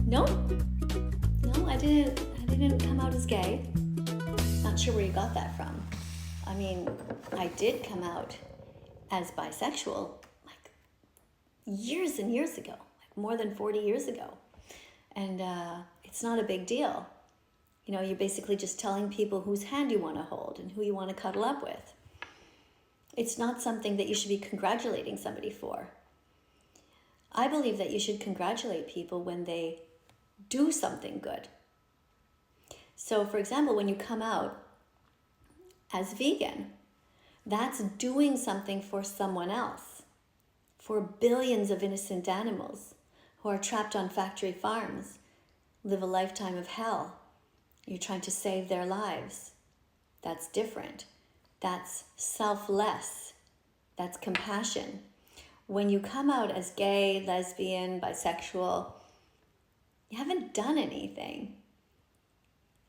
No, I didn't come out as gay. Not sure where you got that from. I mean, I did come out as bisexual like years and years ago, like more than 40 years ago. And it's not a big deal. You know, you're basically just telling people whose hand you want to hold and who you want to cuddle up with. It's not something that you should be congratulating somebody for. I believe that you should congratulate people when they do something good. So, for example, when you come out as vegan, that's doing something for someone else, for billions of innocent animals who are trapped on factory farms, live a lifetime of hell. You're trying to save their lives. That's different. That's selfless. That's compassion. When you come out as gay, lesbian, bisexual, you haven't done anything.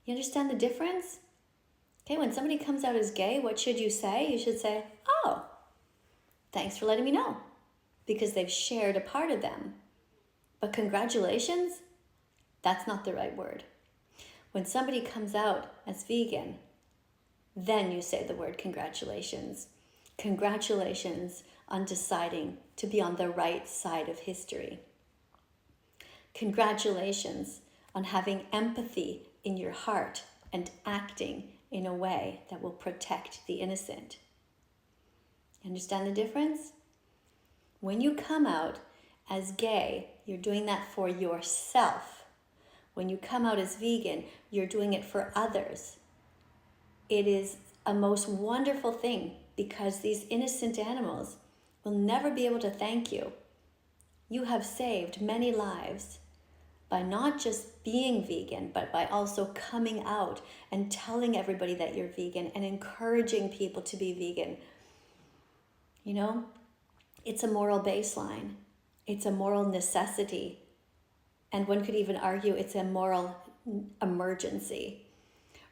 You understand the difference? Okay, when somebody comes out as gay, what should you say? You should say, oh, thanks for letting me know, because they've shared a part of them. But congratulations, that's not the right word. When somebody comes out as vegan, then you say the word congratulations. Congratulations on deciding to be on the right side of history. Congratulations on having empathy in your heart and acting in a way that will protect the innocent. Understand the difference? When you come out as gay, you're doing that for yourself. When you come out as vegan, you're doing it for others. It is a most wonderful thing because these innocent animals will never be able to thank you. You have saved many lives by not just being vegan, but by also coming out and telling everybody that you're vegan and encouraging people to be vegan. You know, it's a moral baseline. It's a moral necessity. And one could even argue it's a moral emergency.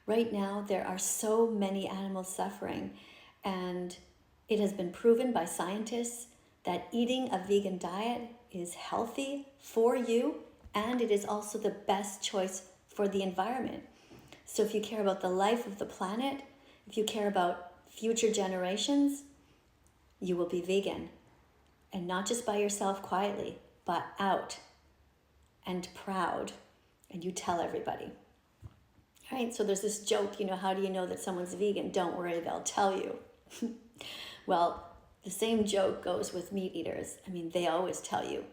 Right now, there are so many animals suffering, and it has been proven by scientists that eating a vegan diet is healthy for you, and it is also the best choice for the environment. So if you care about the life of the planet, if you care about future generations, you will be vegan. And not just by yourself quietly, but out and proud. And you tell everybody. All right, so there's this joke, you know, how do you know that someone's vegan? Don't worry, they'll tell you. Well, the same joke goes with meat eaters. I mean, they always tell you.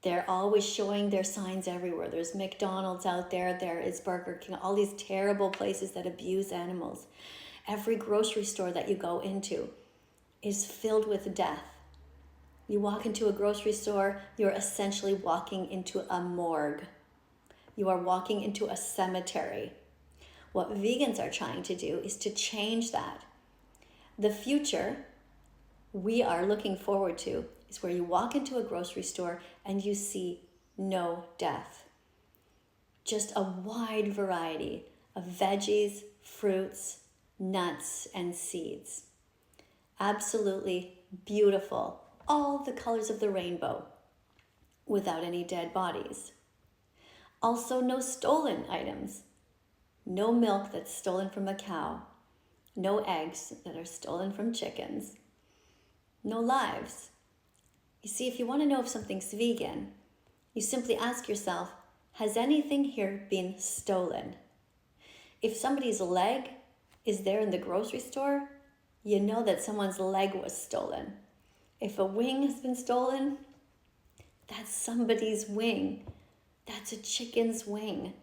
They're always showing their signs everywhere. There's McDonald's out there, there is Burger King, all these terrible places that abuse animals. Every grocery store that you go into is filled with death. You walk into a grocery store, you're essentially walking into a morgue. You are walking into a cemetery. What vegans are trying to do is to change that. The future we are looking forward to is where you walk into a grocery store and you see no death. Just a wide variety of veggies, fruits, nuts, and seeds. Absolutely beautiful. All the colors of the rainbow without any dead bodies. Also, no stolen items. No milk that's stolen from a cow. No eggs that are stolen from chickens. No lives. You see, if you want to know if something's vegan, you simply ask yourself, has anything here been stolen? If somebody's leg is there in the grocery store, you know that someone's leg was stolen. If a wing has been stolen, that's somebody's wing. That's a chicken's wing.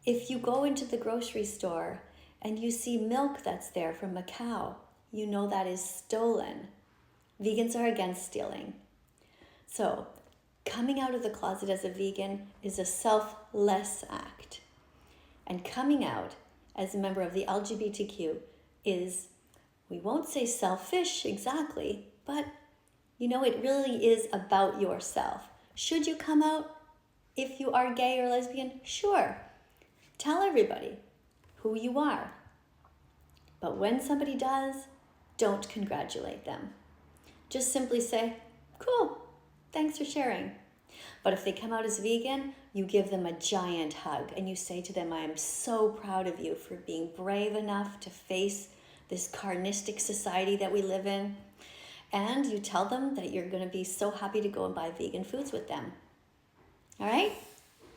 If you go into the grocery store and you see milk that's there from a cow, you know that is stolen. Vegans are against stealing. So, coming out of the closet as a vegan is a selfless act. And coming out as a member of the LGBTQ is, we won't say selfish exactly, but you know, it really is about yourself. Should you come out if you are gay or lesbian? Sure. Tell everybody who you are. But when somebody does, don't congratulate them. Just simply say, cool, thanks for sharing. But if they come out as vegan, you give them a giant hug and you say to them, I am so proud of you for being brave enough to face this carnistic society that we live in. And you tell them that you're going to be so happy to go and buy vegan foods with them. All right?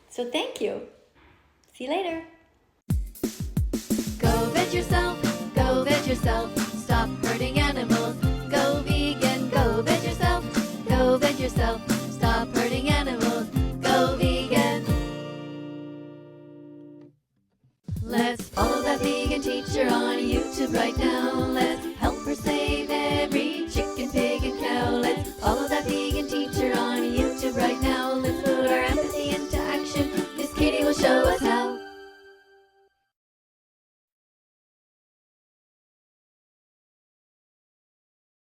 So thank you. See you later. Go veg yourself, stop hurting